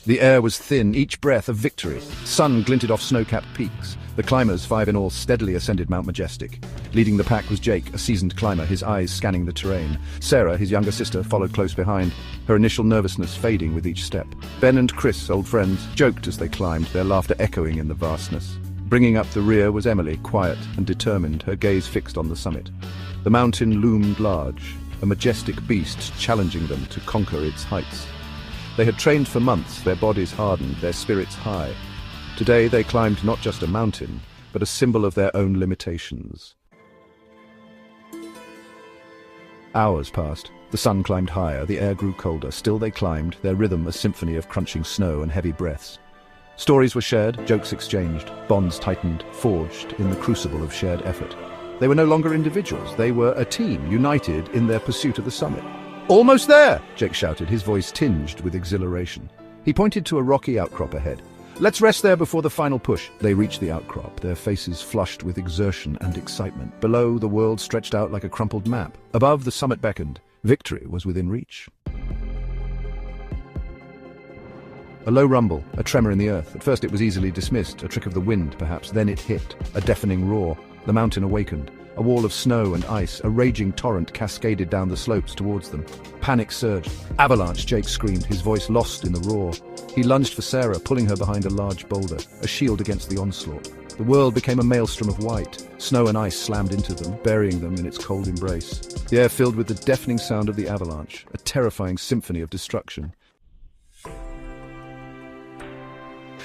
The air was thin, each breath a victory. Sun glinted off snow-capped peaks. The climbers, 5 in all, steadily ascended Mount Majestic. Leading the pack was Jake, a seasoned climber, his eyes scanning the terrain. Sarah, his younger sister, followed close behind, her initial nervousness fading with each step. Ben and Chris, old friends, joked as they climbed, their laughter echoing in the vastness. Bringing up the rear was Emily, quiet and determined, her gaze fixed on the summit. The mountain loomed large, a majestic beast challenging them to conquer its heights. They had trained for months, their bodies hardened, their spirits high. Today they climbed not just a mountain, but a symbol of their own limitations. Hours passed. The sun climbed higher, the air grew colder. Still they climbed, their rhythm a symphony of crunching snow and heavy breaths. Stories were shared, jokes exchanged, bonds tightened, forged in the crucible of shared effort. They were no longer individuals, they were a team, united in their pursuit of the summit. "Almost there!" Jake shouted, his voice tinged with exhilaration. He pointed to a rocky outcrop ahead. "Let's rest there before the final push." They reached the outcrop, their faces flushed with exertion and excitement. Below, the world stretched out like a crumpled map. Above, the summit beckoned. Victory was within reach. A low rumble, a tremor in the earth. At first it was easily dismissed, a trick of the wind, perhaps. Then it hit, a deafening roar. The mountain awakened. A wall of snow and ice, a raging torrent cascaded down the slopes towards them. Panic surged. "Avalanche!" Jake screamed, his voice lost in the roar. He lunged for Sarah, pulling her behind a large boulder, a shield against the onslaught. The world became a maelstrom of white. Snow and ice slammed into them, burying them in its cold embrace. The air filled with the deafening sound of the avalanche, a terrifying symphony of destruction.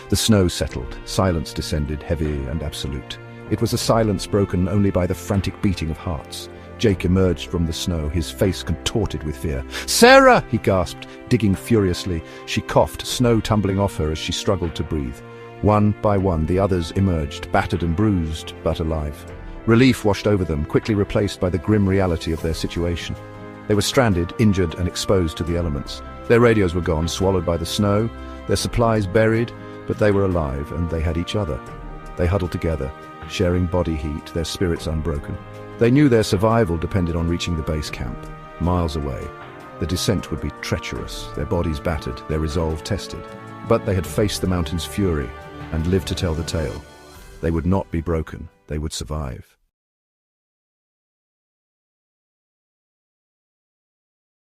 The snow settled. Silence descended, heavy and absolute. It was a silence broken only by the frantic beating of hearts. Jake emerged from the snow, his face contorted with fear. "Sarah!" he gasped, digging furiously. She coughed, snow tumbling off her as she struggled to breathe. One by one, the others emerged, battered and bruised, but alive. Relief washed over them, quickly replaced by the grim reality of their situation. They were stranded, injured and exposed to the elements. Their radios were gone, swallowed by the snow, their supplies buried, but they were alive and they had each other. They huddled together, sharing body heat, their spirits unbroken. They knew their survival depended on reaching the base camp, miles away. The descent would be treacherous, their bodies battered, their resolve tested. But they had faced the mountain's fury and lived to tell the tale. They would not be broken, they would survive.